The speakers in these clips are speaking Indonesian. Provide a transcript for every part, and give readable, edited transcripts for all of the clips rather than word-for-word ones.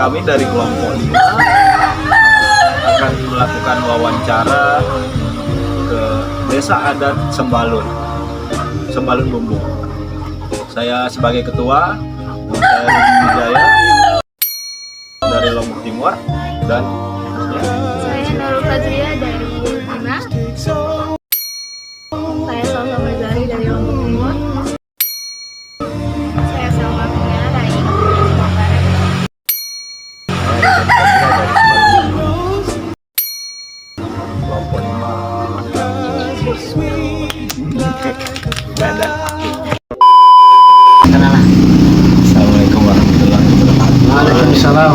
kami dari kelompok 5 akan melakukan wawancara ke desa adat Sembalun Bumbung. Saya sebagai ketua, saya Rudi Wijaya dari Lombok Timur, dan saya Nurul Fazria dari Bima. Saya Salsa Mazari dari Lombok Timur. Saya Salma Fiana dari Lombok Barat. kelompok 5. Assalamualaikum warahmatullahi wabarakatuh. Waalaikumsalam.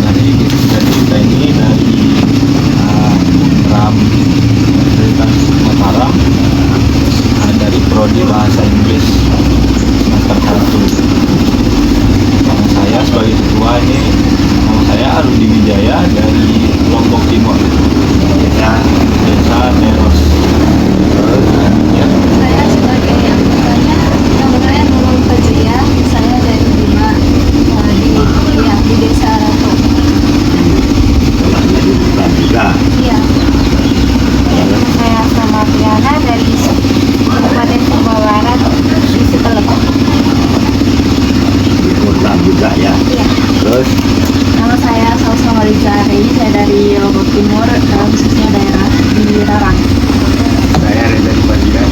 Jadi kita ini dari Ram Universitas Mataram, dari Prodi Bahasa Inggris semester 1. Nama saya sebagai ketua ini, nama saya Rudi Wijaya dari Lombok Timur, desa Teros. Ya. Saya sebagai anggotanya, nama saya Nurul Fazria. Saya dari Bima, di desa Rato. Juga. Iya. Saya Salma Fiana dari Kabupaten Sumba Barat, di Sutelep. Di kota juga ya. Iya. Terus Nama saya Salsa Mazari. Saya dari Lombok Timur, khususnya daerah di Rarang. saya Reza Fadilan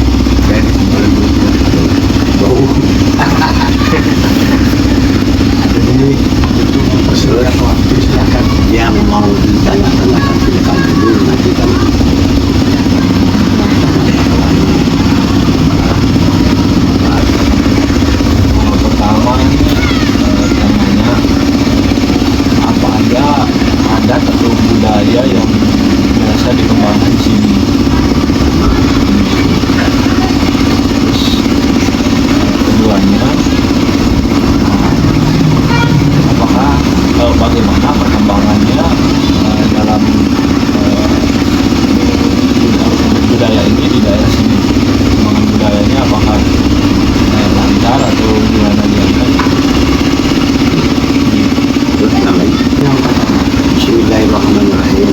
dari Sembalun. Bau. Jadi itu persilakan waktu, silakan yang mau ditanya-tanyakan silakan dulu, nanti kan Yang pertama ini temanya apa aja adat atau budaya yang biasa dikembangkan di sini. Terus keduanya, apakah bagaimana perkembangannya dalam budaya ini di daerah sini. Perkembangan budayanya apakah lancar atau gimana dia kan? terus yang lain. Bismillahirrahmanirrahim.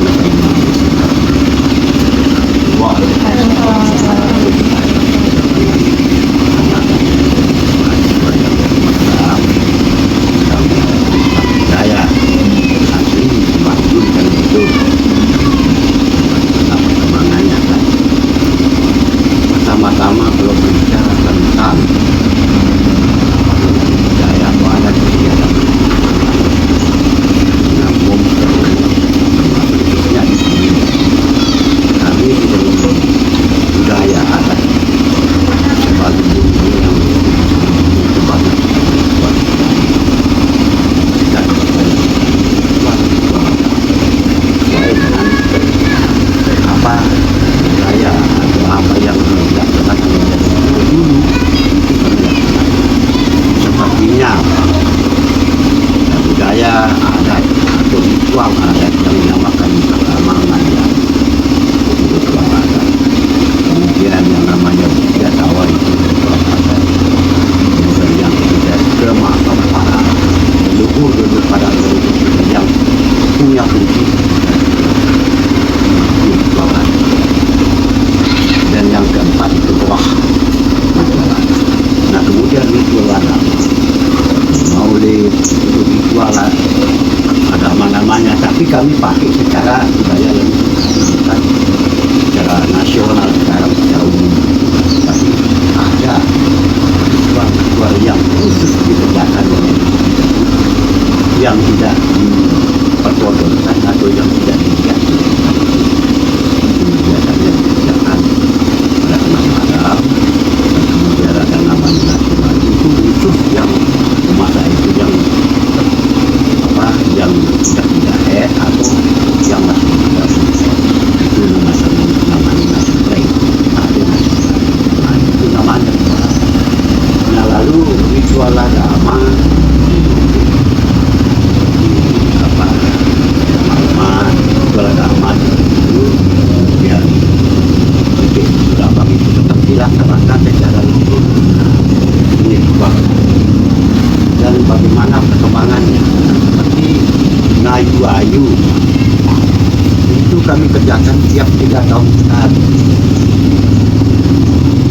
Saya asli Bandung kan itu. Perkembangannya kan. Pertama-tama kalau berbicara tentang budaya atau adat istiadat kampung berikutnya di sini kami dengan budaya adat sebagai bumbu yang begitu banyak buat dan sesuai dengan apa budaya atau apa yang dilakukan oleh dulu itu kami lakukan sepertinya budaya adat atau ritual adat yang dinamakan pertama yang ritual adat, kemudian yang namanya bidasawa itu ritual adat, kemudian yang ketiga kemaham para leluhur pada leluhur yang punya fungsi ritual adat, dan yang keempat itu wah ritual adat. Nah kemudian ritual adat maulid itu ritual agama-namanya, tapi kami pakai secara budaya yang bukan secara nasional sekarang secara umum, tapi ada ritual yang khusus dikerjakan oleh yang tidak dipertontonkan atau yang tidak dihiasi. Itu biasanya dikerjakan pada tengah malam, dan kemudian ada namanya nasional itu khusus yang masa itu yang apa yang sudah tidak atau yang masih muda itu namanya nasional. Nah itu namanya. Nah lalu ritual agama apa agama ritual agama itu yang sudah kami tetap dilaksanakan secara luruh. Ini dan bagaimana perkembangannya. kami kerjakan tiap 3 tahun sekali.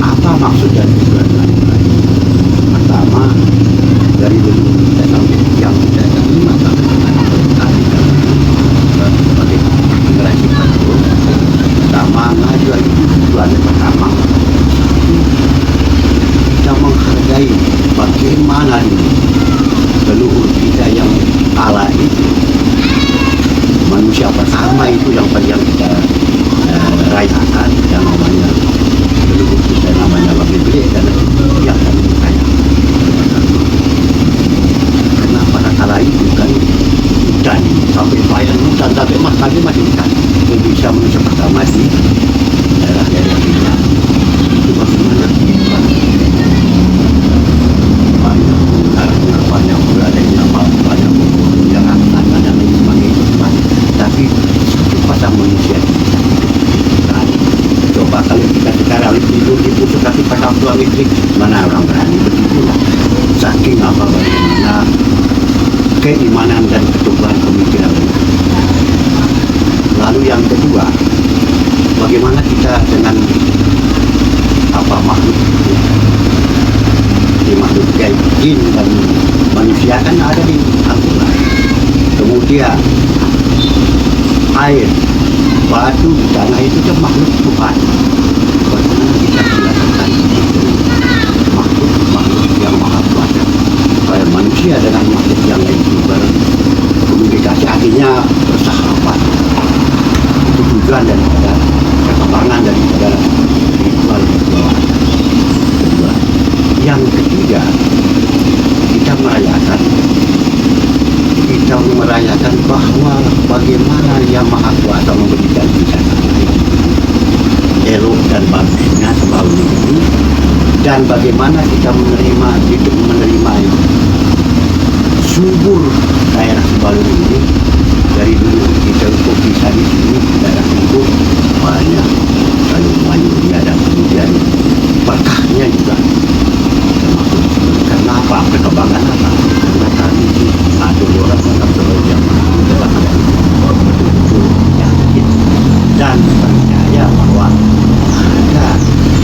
Apa maksud dan tujuan kami? Pertama, dari dulu kita sampai yang kita terima kami sebagai generasi penerus. Pertama, ngajuan itu tujuannya pertama kita menghargai bagaimana dulu leluhur kita yang ala itu, manusia pertama itu yang kita rayakan, yang namanya leluhur kita namanya Bagi Beli, dan yang kami sayang. Karena pada kala itu kan hutan sampai bayang hutan sampai masih hutan. Indonesia manusia pertama di daerah-daerah ini itu bagaimana kehidupan banyak beradanya banyak yang akan dan lain sebagainya. Tapi satu pasang manusia berani. Coba kalau kita sekarang tidur di pusat tapi pasang tuang listrik, mana orang berani begitu? Saking apa bagaimana keimanan dan ketuhanan pemikiran. Lalu yang kedua, bagaimana kita dengan makhluk di makhluk gaib, jin dan manusia kan ada di Al-Quran. Kemudian air, batu, tanah itu kan makhluk Tuhan. Bagaimana kita melakukan itu makhluk yang maha kuasa. Supaya manusia dengan makhluk yang lain itu berkomunikasi, artinya bersahabat. Itu tujuan daripada perkembangan daripada ritual. Yang ketiga, kita merayakan bahwa bagaimana Yang Maha Kuasa memberikan kita elok dan bagusnya selalu ini, dan bagaimana kita menerima subur daerah Sebalu ini. Dari dulu kita untuk bisa di sini daerah itu banyak lalu mayurnya dan kemudian berkahnya juga. Karena apa? Perkembangan apa? Karena kami ada orang yang yakin dan percaya bahwa ada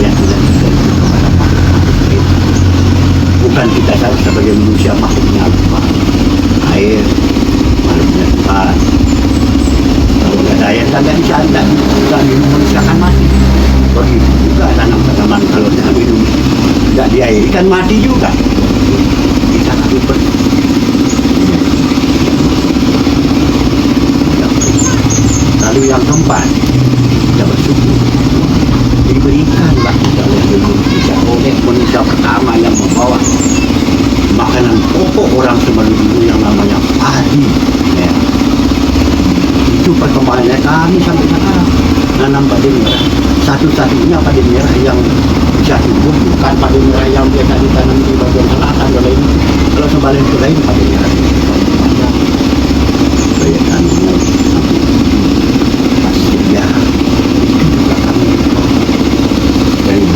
yang tidak bisa kepada makhluk. Bukan kita sebagai manusia makhluknya apa? Air, makhluknya Tuhan. Kalau tidak ada air, tidak minum, manusia akan mati. Begitu juga tanam-tanaman, kalau tidak minum, tidak diairi kan mati juga. Kita harus lalu yang keempat, kita bersyukur diberikanlah kita oleh manusia pertama yang membawa makanan pokok orang Sebalu dulu yang namanya padi. Ya. Itu perkembangannya kami sampai sekarang nanam padi merah. Satu-satunya padi merah yang bisa tumbuh, bukan padi merah yang biasa ditanam di bagian selatan dan lain. Kalau Sebalu itu lain padi merah. Bayangkan ya, itu juga kami dari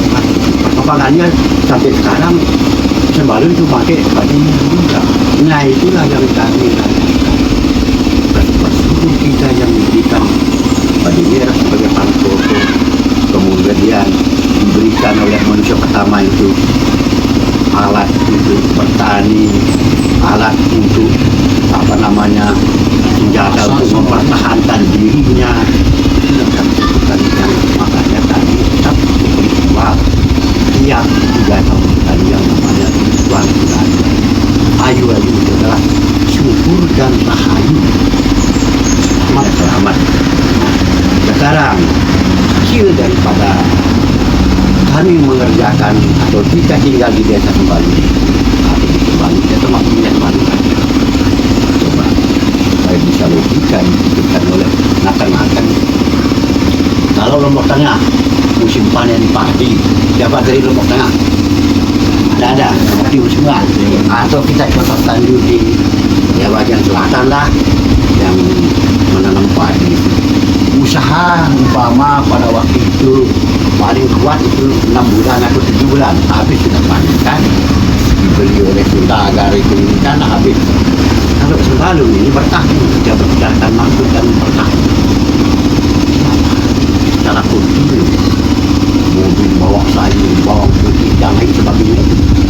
perkembangannya sampai sekarang Sebalu itu pakai padi merah juga. Nah itulah yang kami bersyukur kita yang diberikan padi merah sebagai pangkoko, kemudian diberikan oleh manusia pertama itu alat untuk bertani, alat untuk senjata untuk mempertahankan dirinya. Itu yang kami lakukan, yang makanya kami tetap berjuang tiap 3 tahun sekali yang namanya ritual bulan. Ayu-ayu adalah syukur dan rahayu. Selamat. Sekarang hasil daripada kami mengerjakan atau kita tinggal di desa Sebalu atau di Sebalu, kita termasuk di Sebalu. Coba saya bisa logika diberikan oleh nakan-nakan. Kalau Lombok Tengah musim panen padi, siapa dari Lombok Tengah? Ada di Usungan. Atau kita contohkan dulu di bagian selatan lah yang menanam padi. Usaha umpama pada waktu itu paling kuat itu 6 bulan atau 7 bulan habis sudah panen kan, dibeli oleh Sunda agar itu kan habis. Kalau Sebalu ini bertahan, dia berjalan maksud dan bertahan. secara kultur, mobil bawa sayur, bawa putih dan lain sebagainya,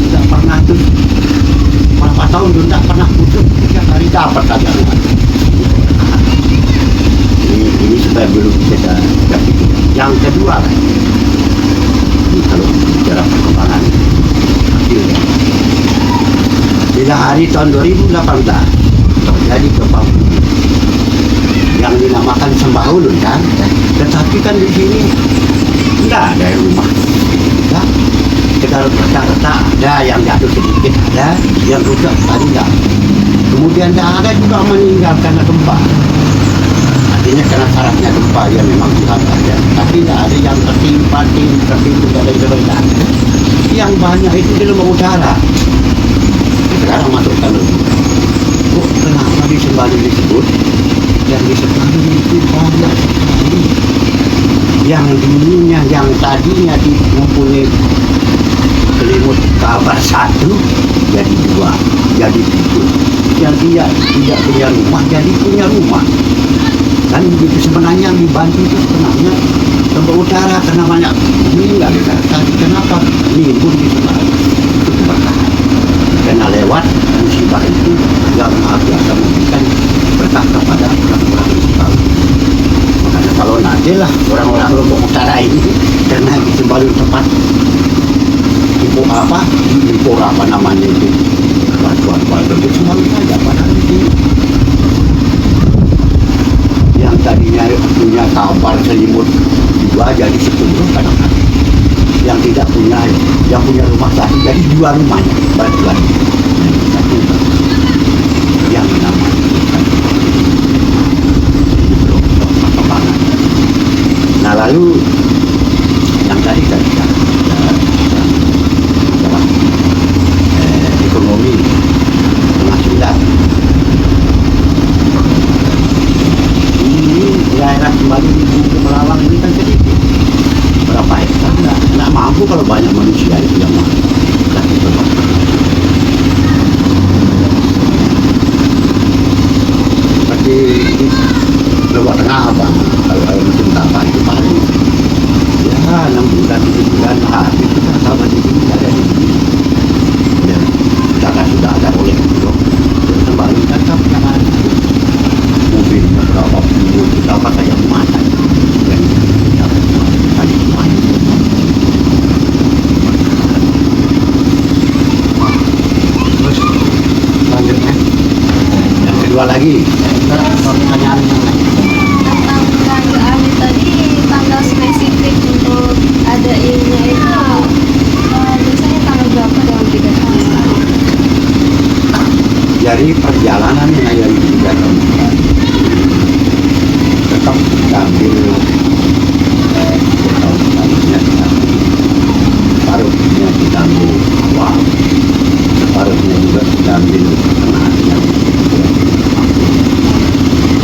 tidak pernah tuh. Berapa tahun itu tidak pernah putus, 3 kali dapat saja. Ini supaya belum kita dapat. Yang kedua, ini kalau bicara perkembangan hasilnya, bila hari tahun 2018 terjadi gempa bumi yang dinamakan Sembaulun kan, tetapi kan di sini tidak ada rumah, tidak. Sekitar rata-rata ada yang jatuh sedikit, ada yang rusak tadi tidak. Kemudian tidak ada juga meninggal karena gempa. Artinya karena syaratnya gempa ya memang Tuhan ada, tapi tidak ada yang tertimpa dan lain-lain. Yang banyak itu di lembah udara. Sekarang masuk ke lembah. Kok kenapa di Sembalun disebut? Yang di Sembalun itu banyak sekali. Yang dulunya, yang tadinya mempunyai selimut kabar 1 jadi 2, jadi 3. Yang tidak punya rumah jadi punya rumah. Dan begitu sebenarnya yang dibantu itu sebenarnya lembah utara karena banyak meninggal. Tapi kenapa nimbun di Sembalun? Itu keberkahan. Karena lewat musibah itu yang Maha Kuasa memberikan berkah kepada orang-orang di Sembalun. Makanya kalau nanti lah orang-orang Lombok Utara ini karena di Sembalun tempat impor apa namanya itu bantuan di Sembalun saja padahal itu yang tadinya punya kabar selimut 2 jadi 10 kadang-kadang. Yang tidak punya, yang punya rumah 1 jadi 2 rumahnya bantuan. Yang namanya perkembangan. Nah lalu yang tadi kan ekonomi penghasilan ini daerah Sembalun ke Melawang ini kan sedikit. Berapa hektar nggak mampu kalau banyak manusia itu yang mampu. Seperti di Lombok Tengah apa kalau musim tanpa itu paling ya 6 bulan 7 bulan habis kita sama di sini ada di sini ya kita sudah ada oleh Bulog Sembalun kan yang ada mobilnya berapa puluh kita apa saja mana dan kita kali semuanya. Terus selanjutnya yang kedua lagi pertanyaan yang lain. Tentang keadaan tadi tanggal spesifik untuk ada ininya itu biasanya tanggal berapa dalam 3 tahun sekali? Jadi perjalanan yang 3 tahun tetap diambil tahun selanjutnya separuhnya diambil awal, separuhnya juga diambil tengahnya.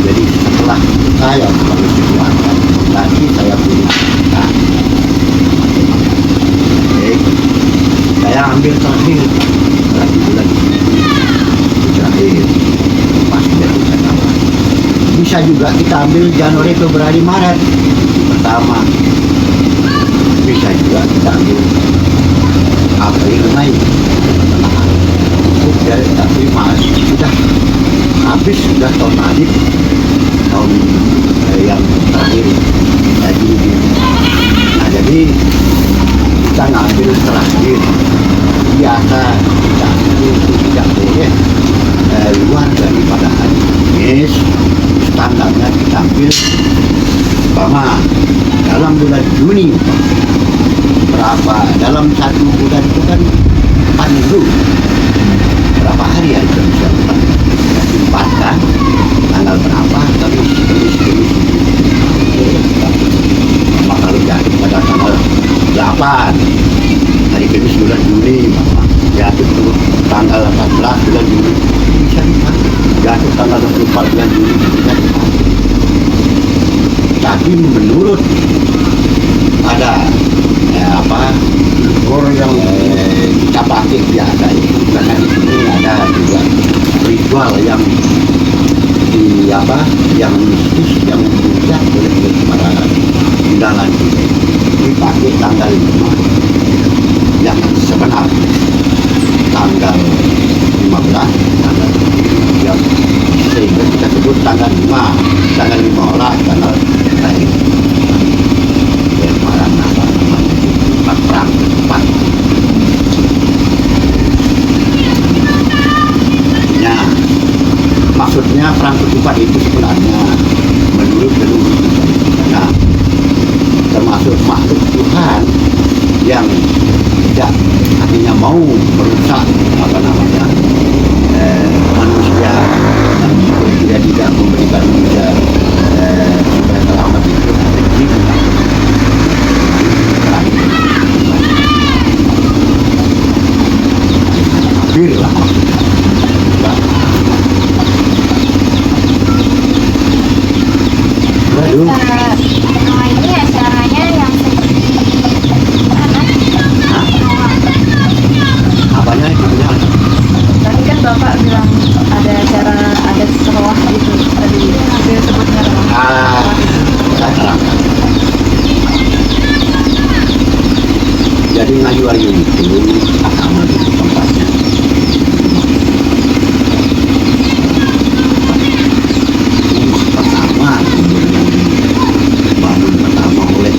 Jadi setelah saya sebagai keluarga nanti saya punya anak. Oke, saya ambil terakhir bulan terakhir pas dari Januari. Bisa juga kita ambil Januari, Februari, Maret pertama. Bisa juga kita ambil April, Mei tapi masih sudah habis sudah tahun tadi tahun yang terakhir jadi nah jadi kita ngambil terakhir biasa kita itu tidak boleh luar daripada hari Kamis. Standarnya kita ambil umpama dalam bulan Juni berapa dalam 1 bulan itu kan 4 minggu berapa hari ya itu bisa tempatkan tanggal berapa Kamis. Maka kalau jatuh pada tanggal 8 hari Kamis bulan Juni jatuh tanggal 14 bulan Juni bisa jatuh tanggal 24 bulan Juni bisa. Tapi menurut ada orang yang kita pakai biasa itu karena di sini ada juga ritual yang yang mistis yang tidak boleh kepada di undangan kita dipakai tanggal 5 yang sebenarnya tanggal 15 tanggal yang sehingga kita sebut tanggal 5 tanggal 15 tanggal lahir dan marah nama namanya perang keempat. Nah, maksudnya perang ketupat itu sebenarnya menurut leluhur kita, termasuk makhluk Tuhan yang tidak artinya mau merusak apa namanya manusia, dan tidak memberikan manusia supaya selamat itu ada jin hampir lah maksudnya. Waduh. Nah, ini acaranya yang Apanya itu punya? tadi kan Bapak bilang ada acara adat seruah gitu tadi hampir sebutnya Saya terangkan. Jadi ngayu-ayu itu sama di tempatnya. Pertama, kemudian bangun pertama oleh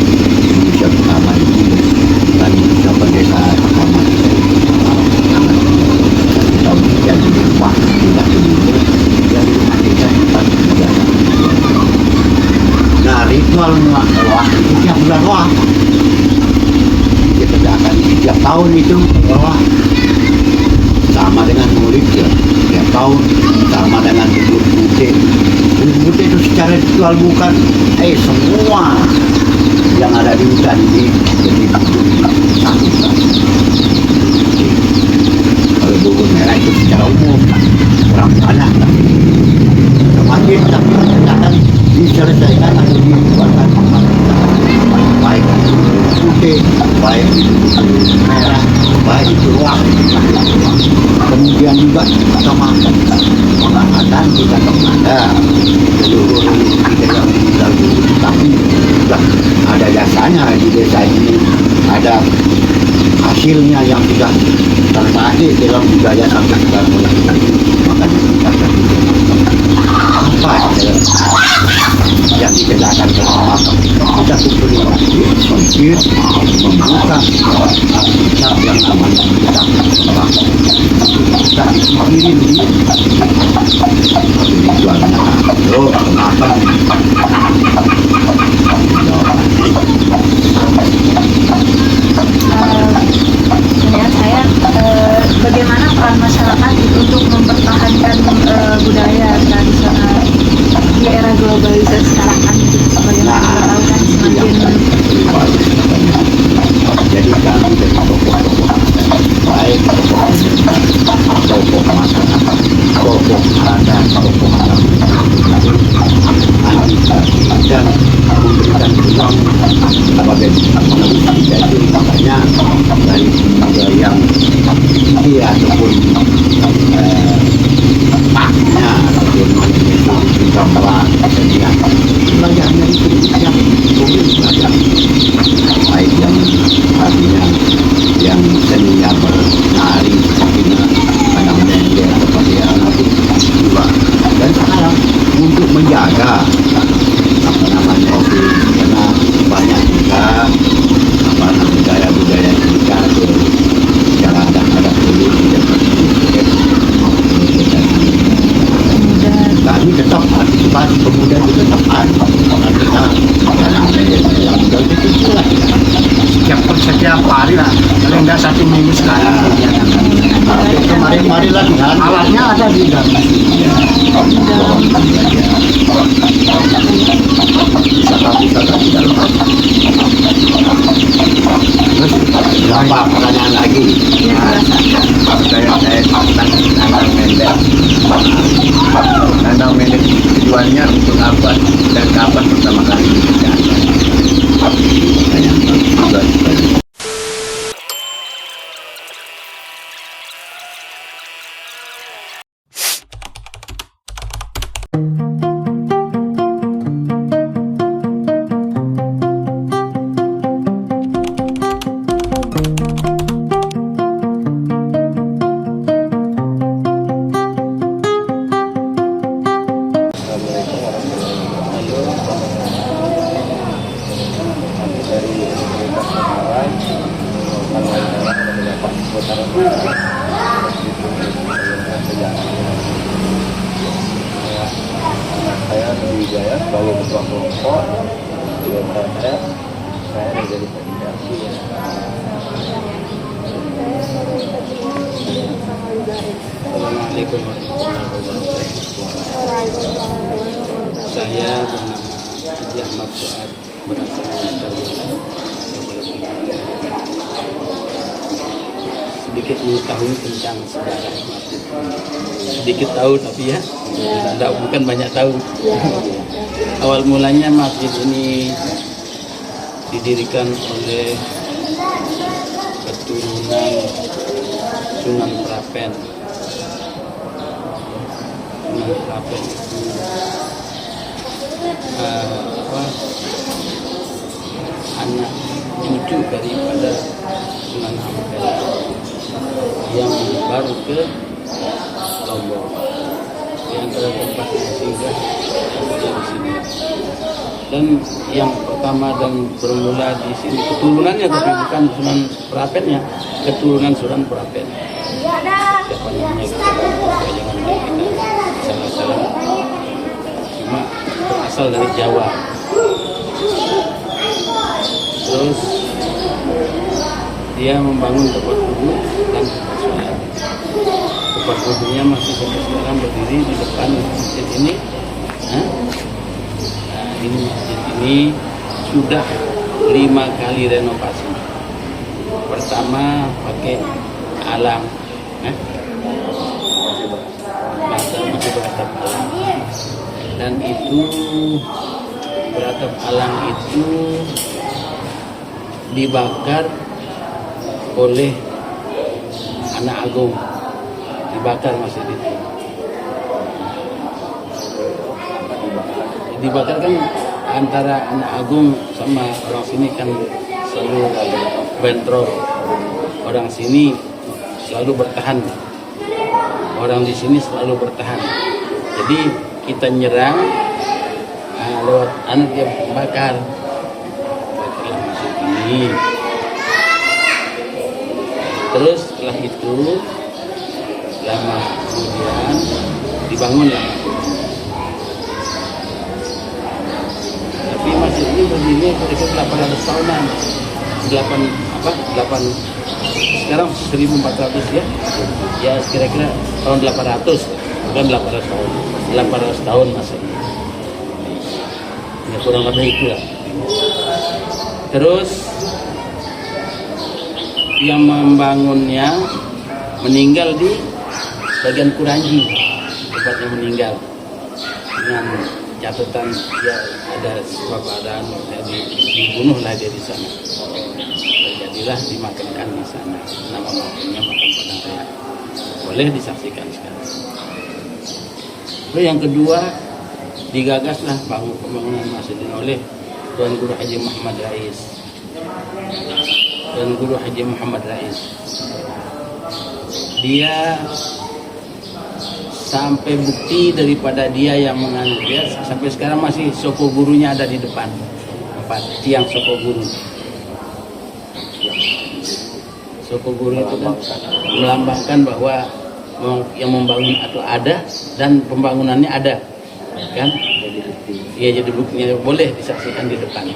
manusia pertama itu dan manusia desa pertama itu tahun yang wah tidak dulu yang dimaksudkan tempat kemudian. Nah, ritual wah itu tiap bulan wah kita akan tiap tahun itu wah sama dengan murid ya tiap tahun sama dengan bubur putih. Bubur putih itu secara ritual bukan semua yang ada di hutan ini jadi satu. Kalau bubur merah itu secara umum orang banyak tapi semakin tapi akan diselesaikan atau dibuatkan baik itu putih, baik itu merah, baik itu ruang. Kemudian juga sama pengangkatan kita kepada seluruh kita yang tinggal dulu, tapi sudah ada jasanya di desa ini, ada hasilnya yang sudah terpakai dalam budaya sampai kita mulai. Makanya kita apa yang dikerjakan bersama kita kumpulin lagi sempit membuka kitab yang namanya kitab kita dipikirin tujuannya loh kenapa ya saya bagaimana peran masyarakat untuk mempertahankan budaya tradisional di era globalisasi sekarang kan gitu, sebagaimana kita tahu kan semakin jadi kami dari tokoh-tokoh baik tokoh masyarakat, tokoh adat, tokoh agama dan memberikan ruang sebagai manusia itu makanya dari yang tinggi ataupun paknya ataupun manusia itu gambaran kesenian belajarnya itu yang boleh belajar baik yang artinya yang seninya bernari seperti pandang dendeng seperti anak itu juga dan sekarang untuk menjaga apa namanya itu karena banyak juga apa namanya budaya-budaya kita ke cara ada dulu kami tetap partisipasi pemuda itu tetap ada karena kita yang muda itu jelas setiap hari lah paling nggak 1 minggu sekali kemarin latihan alatnya ada di dalam bisa di dalam terus berapa pertanyaan lagi saya nandang mendek tujuannya untuk apa dan kapan pertama kali dikerjakan. seputaran saya Wijaya sebagai ketua kelompok di WTF. Saya dari koordinasi ya. Assalamualaikum warahmatullahi wabarakatuh. Saya bernama Haji Ahmad Fuad, berasal dari Taruna. Sedikit mengetahui tentang sejarah masjid. Sedikit tahu tapi ya, tidak bukan banyak tahu. Awal mulanya masjid ini didirikan oleh keturunan Sunan Prapen. Sunan Prapen itu anak cucu daripada Sunan Ampel yang baru ke Lombok. Yang antara tempatnya singgah di sini. Dan yang pertama dan bermula di sini keturunannya, tapi bukan Sunan Prapennya, keturunan Sunan Prapen. Siapa namanya kita salah-salah. Cuma berasal dari Jawa. Terus dia membangun tempat wudhu dan tempat sholat. Tempat wudhunya masih sampai sekarang berdiri di depan masjid ini. Ini masjid ini sudah 5 kali renovasi. Pertama pakai alam, masih beratap alam, dan itu beratap alam itu dibakar oleh anak agung, dibakar masih itu. Dibakar kan antara anak agung sama orang sini kan selalu bentrok. Orang sini selalu bertahan, orang di sini selalu bertahan. Jadi kita nyerang lewat anak dia bakar masjid ini. Terus setelah itu lama kemudian dibangunlah. Tapi masjid ini berdiri kira-kira 800 tahunan. 8 sekarang 1400 ya. Ya kira-kira tahun 800, bukan 800 tahun. 800 tahun masih. Ya kurang lebih itu lah. Terus yang membangunnya meninggal di bagian Kuranji, tempatnya meninggal dengan catatan dia ada sebab keadaan dibunuhlah dia di sana. Terjadilah dimakamkan di sana. Nama makamnya makam Padang Raya. Boleh disaksikan sekarang. Lalu yang kedua digagaslah pembangunan masjid ini oleh Tuan Guru Haji Muhammad Rais. Tuan Guru Haji Muhammad Rais. Dia sampai bukti daripada dia yang mengandung dia sampai sekarang masih soko gurunya ada di depan, 4 tiang soko guru. Soko guru itu kan melambangkan bahwa yang membangun atau ada dan pembangunannya ada, kan? Iya, jadi buktinya boleh disaksikan di depan.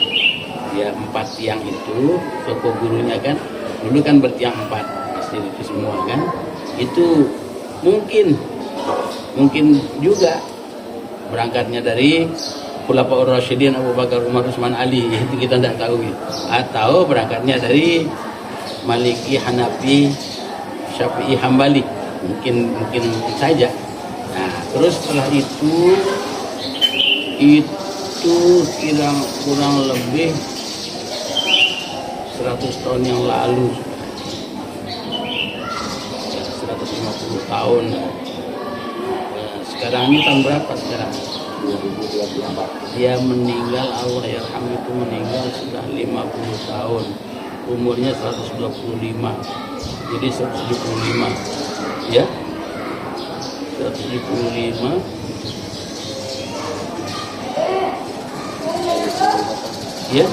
Ya 4 tiang itu soko gurunya kan, dulu kan bertiang 4 pasti itu semua kan. Itu mungkin juga berangkatnya dari Khulafaur Rasyidin Abu Bakar, Umar, Utsman, Ali, itu kita tidak tahu ya. Atau berangkatnya dari Maliki, Hanafi, Syafi'i, Hambali, mungkin saja. Nah, terus setelah itu kurang lebih 100 tahun yang lalu, 150 tahun. Sekarang ini tahun berapa sekarang? 2024. Dia meninggal, Allah yarham, itu meninggal sudah 50 tahun. Umurnya 125. Jadi 175. Ya. 175. Ya.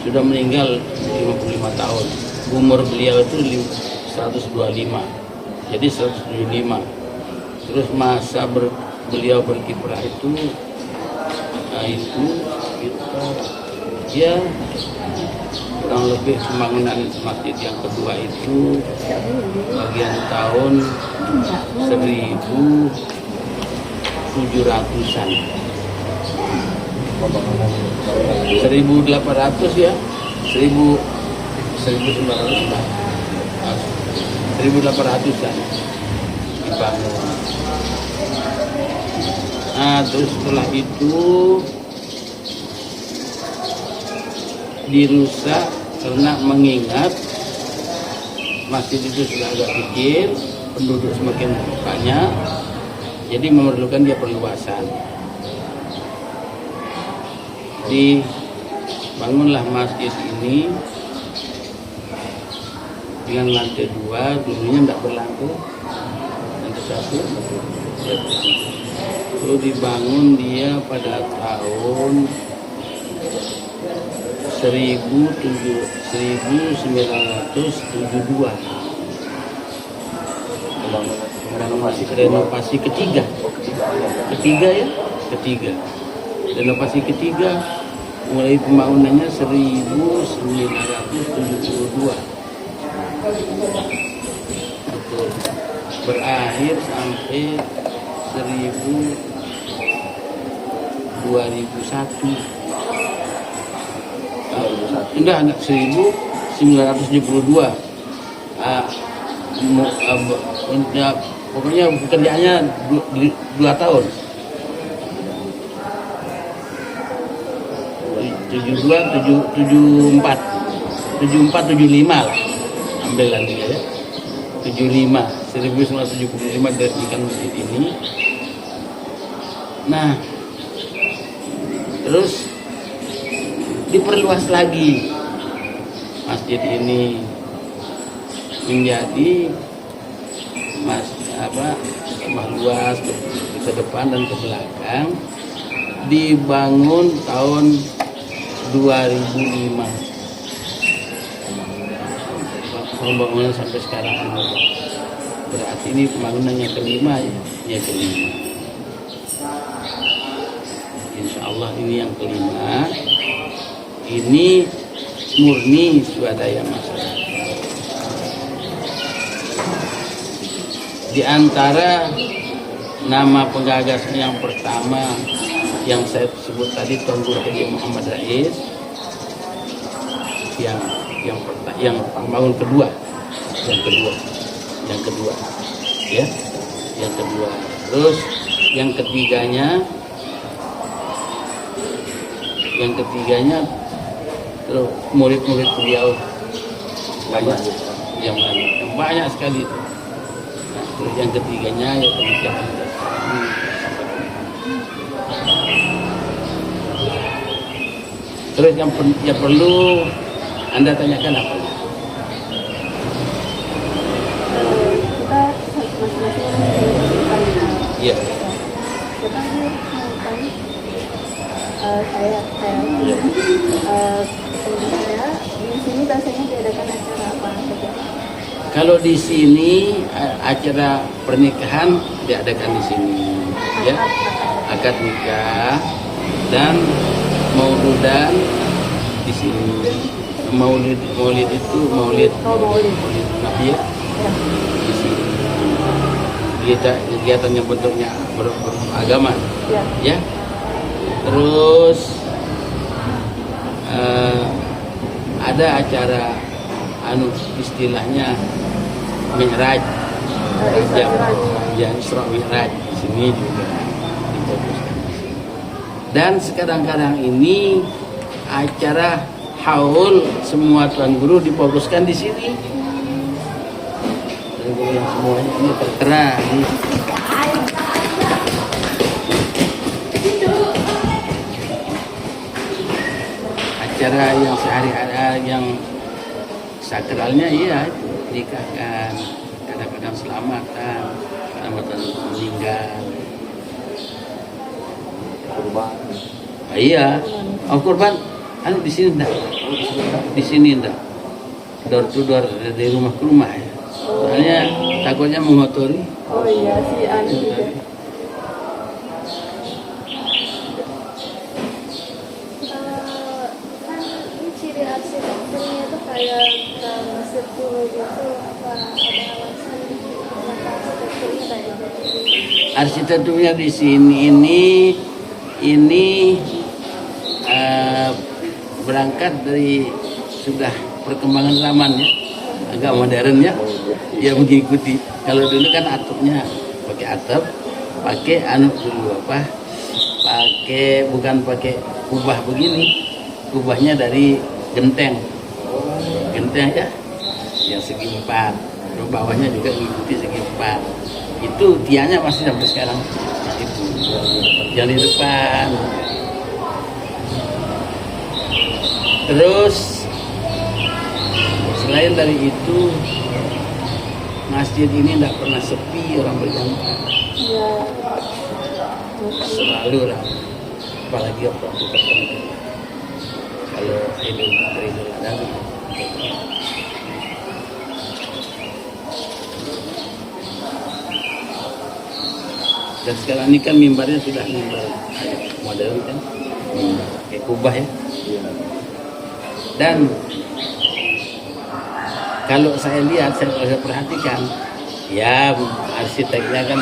Sudah meninggal 55 tahun. umur beliau itu 125, jadi 175. Terus masa beliau berkiprah itu ya kurang lebih pembangunan masjid yang kedua itu bagian tahun 1700-an, 1800 ya, 1800-an dibangun. Nah, terus setelah itu dirusak karena mengingat masjid itu sudah agak kecil, penduduk semakin banyak, jadi memerlukan dia perluasan. Dibangunlah masjid ini dengan lantai 2, dulunya tidak berlantai, lantai 1. Lalu dibangun dia pada tahun 1972. Renovasi ketiga. Renovasi ketiga mulai pembangunannya 1972. Betul. Berakhir sampai 2001. Enggak 1972. Pokoknya pekerjaannya 2 tahun. 74, 75 lah. Ambil nanti ya. 75, 1975 didirikan masjid ini. Nah, terus diperluas lagi masjid ini menjadi tambah luas ke depan dan ke belakang. Dibangun tahun 2005. Pembangunan sampai sekarang berarti ini pembangunan yang kelima ya, kelima. Insya Allah ini yang kelima. Ini murni swadaya masyarakat. Di antara nama penggagasnya yang pertama yang saya sebut tadi, Tuan Guru Haji Muhammad Rais, yang pembangun kedua, ya, yang kedua. Terus yang ketiganya terus murid-murid beliau banyak, yang banyak sekali. Nah, terus yang ketiganya ya pernikahan. Terus yang perlu Anda tanyakan apa? Kita masing-masing. Iya. Saya di sini biasanya diadakan acara apa saja? Kalau di sini acara pernikahan diadakan di sini, ya, akad nikah dan maulidan di sini. Maulid itu maulid Nabi ya, di sini. Kegiatan yang bentuknya beragama, ya. Terus ada acara istilahnya Mi'raj, ya, Isra Mi'raj di sini juga difokuskan. Dan sekarang ini acara haul semua tuan guru difokuskan di sini. Tuan guru yang semuanya ini tertera. Acara yang sehari-hari yang sakralnya iya nikahkan, kadang-kadang selamatan meninggal. Kurban. Iya, kurban. Di sini enggak. Di sini enggak. door to door dari rumah ke rumah ya. Soalnya takutnya mengotori. Oh iya, si anu juga. Kan ini ciri arsitekturnya itu kayak Mesir dulu gitu, apa ada alasan kenapa arsitekturnya kayak gitu? Arsitekturnya di sini ini berangkat dari sudah perkembangan zaman ya, agak modern ya, ya mengikuti. Kalau dulu kan atapnya pakai atap, pakai anu dulu apa, bukan pakai kubah begini, kubahnya dari genteng ya, yang segi 4, bawahnya juga mengikuti segi 4. Itu tiangnya masih sampai sekarang, itu yang di depan. Terus selain dari itu, masjid ini tidak pernah sepi orang berjamaah, Iya. selalu ramai, apalagi waktu tertentu. Kalau Idul Fitri, Idul Adha, dan sekarang ini kan mimbarnya sudah mimbar modern kan, kayak kubah ya. Dan kalau saya lihat, saya perhatikan, ya arsiteknya kan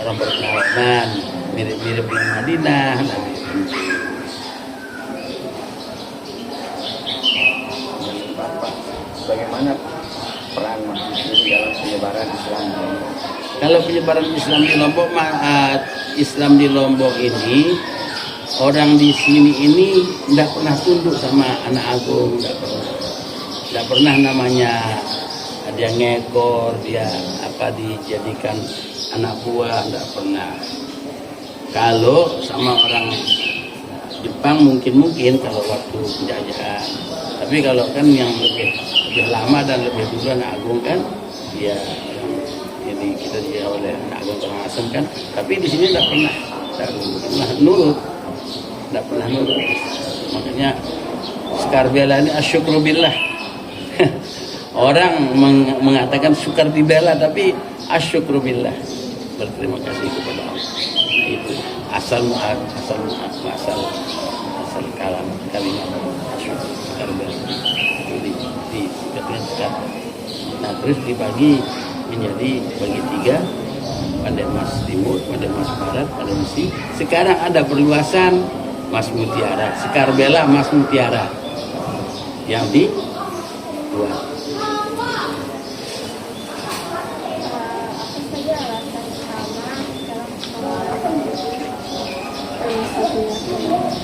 orang berpengalaman, mirip-mirip dengan Madinah. Bagaimana peran masjid ini dalam penyebaran Islam? Kalau penyebaran Islam di Lombok, Islam di Lombok ini, orang di sini ini tidak pernah tunduk sama anak agung, tidak pernah namanya dia ngekor, dia apa dijadikan anak buah, tidak pernah. Kalau sama orang Jepang mungkin kalau waktu penjajahan, tapi kalau kan yang lebih lama dan lebih dulu anak agung kan, ya ini kita dia oleh anak agung Karangasem kan, tapi di sini tidak pernah nurut. Tidak pernah nurut. Makanya Sekarbela ini asyukru billah. Orang mengatakan sukar dibela, tapi asyukru billah, berterima kasih kepada Allah. Nah, itu asal kalimat asyukru Sekarbela itu dikatakan. Nah, terus dibagi menjadi bagi 3, Pandai Mas Timur, Pandai Mas Barat, Pandai Musi. Sekarang ada perluasan Mas Mutiara, Sekarbela Mas Mutiara yang di 2. Apa saja alasan utama dalam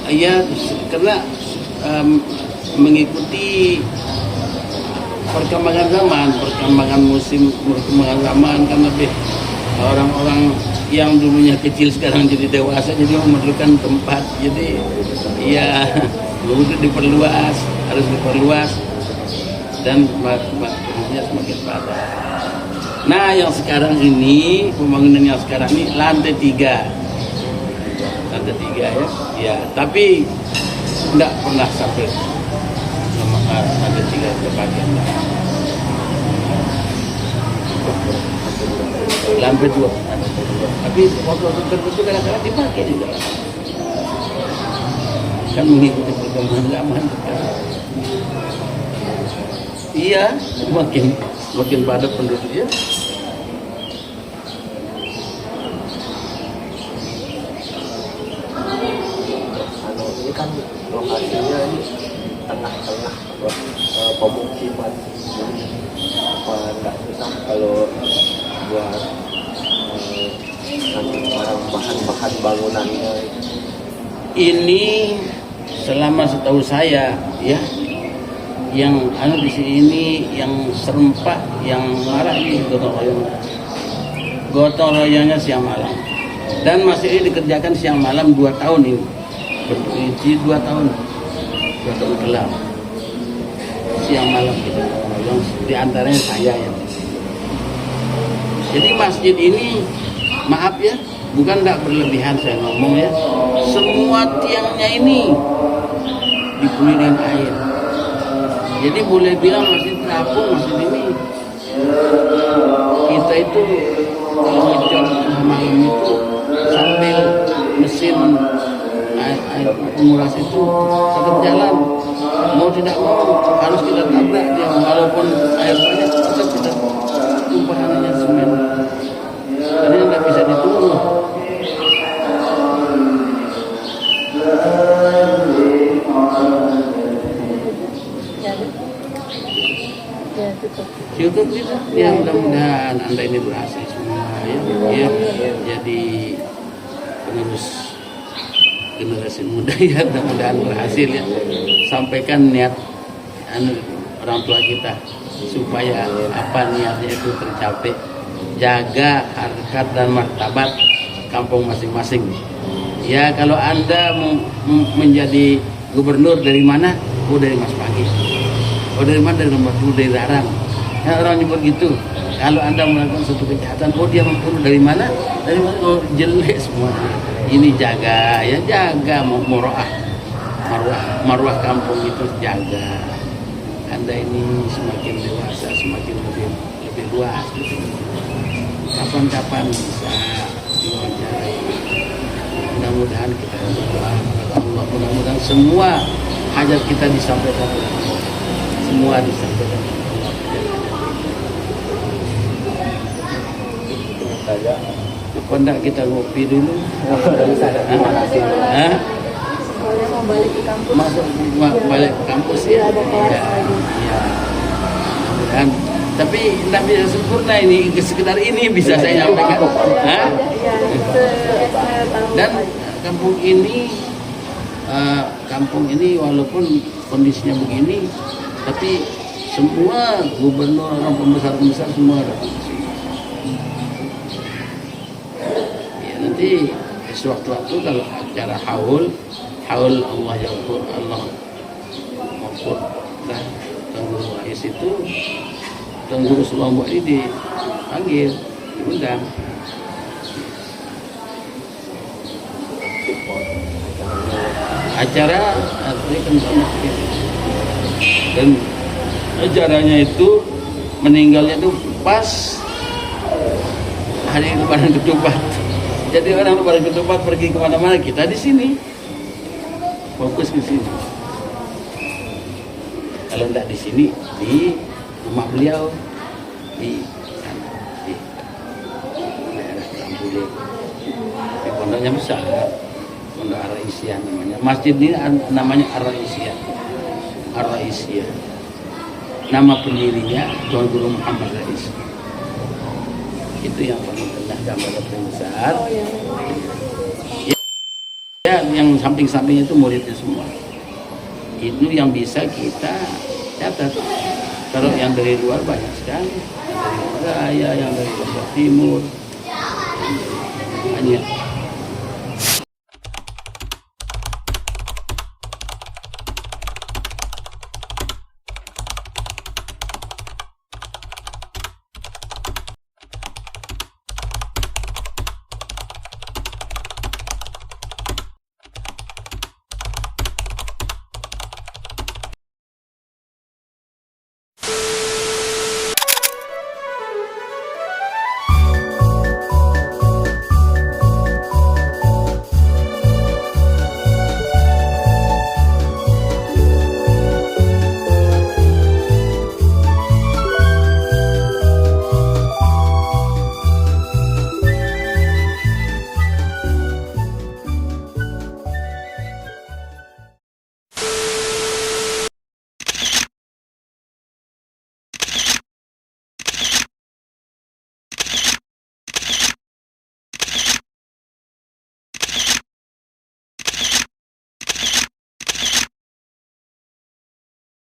Iya, karena mengikuti perkembangan zaman, perkembangan zaman kan lebih orang-orang yang dulunya kecil sekarang jadi dewasa, jadi memerlukan tempat, jadi ya untuk harus diperluas dan bentuknya semakin padat. Nah, yang sekarang ini, pembangunan yang sekarang ini lantai 3 ya, tapi enggak pernah sampai lantai 3 ke bagian lantai 2, tapi waktu tertentu kadang-kadang dipakai juga kan, mengikuti perkembangan zaman. Iya, makin padat penduduknya. Ini kan lokasinya ini tengah-tengah pemukiman, apa nggak susah kalau buat nanti bahan-bahan bangunannya? Ini selama setahu saya ya, yang di sini ini yang serempak, yang marah ini gotong royongnya siang malam, dan masih ini dikerjakan siang malam 2 tahun ini, berisi 2 tahun gelap siang malam gitu, yang diantaranya saya ya. Jadi masjid ini, maaf ya, bukan tidak berlebihan saya ngomong ya, semua tiangnya ini dipenuhi dengan air. Jadi boleh bilang masjid terapung, masjid ini kita itu kalau ngecor malam itu sambil mesin air penguras itu tetap jalan, mau tidak mau harus kita tabrak dia, walaupun air banyak tetap kita tumpahannya semen, karena nggak bisa ditunggu. Syukur kita, ya mudah-mudahan Anda ini berhasil semua ya, jadi penerus generasi muda ya, mudah-mudahan berhasil ya. Sampaikan niat orang tua kita supaya apa niatnya itu tercapai, jaga harkat dan martabat kampung masing-masing. Ya kalau Anda menjadi gubernur dari mana? Oh dari Mas Pagi. Oh dari mana? Dari nomor 10 dari Larang. Ya, orang nyebut gitu. Kalau Anda melakukan suatu kejahatan, oh dia membunuh dari mana? Dari mana? Oh jelek semua. Ini jaga, ya jaga maruah kampung itu jaga. Anda ini semakin dewasa, semakin lebih luas. Gitu. Kapan-kapan bisa diwawancarai. Mudah-mudahan kita berdoa kepada Allah. Mudah-mudahan semua hajat kita disampaikan oleh Allah. Semua disampaikan oleh Allah. Apa enggak kita ngopi dulu? Hah? Soalnya mau balik ke kampus. Masuk balik ke kampus ya. Ya. Mudah-mudahan. Tapi tidak bisa sempurna ini, sekedar ini bisa saya sampaikan. Hah? Dan kampung ini walaupun kondisinya begini, tapi semua gubernur, orang pembesar-pembesar semua datang ke sini. Ya, nanti sewaktu-waktu kalau acara haul Allah Yaqur, Allah Maghfur dan Tanggul Wais itu Tanggul Sulawak ini dipanggil, diundang. Acara dan acaranya itu meninggalnya itu pas hari Lebaran Ketupat. Jadi orang Lebaran Ketupat pergi kemana-mana, kita di sini fokus ke sini. Kalau tidak di sini, di rumah beliau di sana di daerah Kampule. Di pondoknya besar. Pondok Ar-Raisiyah namanya. Masjid ini namanya Ar-Raisiyah. Ar-Raisiyah. Nama pendirinya Tuan Guru Muhammad Rais. Itu yang paling rendah gambarnya paling besar. Ya, yang samping-sampingnya itu muridnya semua. Itu yang bisa kita catat. Kalau yang dari luar banyak sekali. Yang dari Raya, yang dari Lombok Timur. Banyak.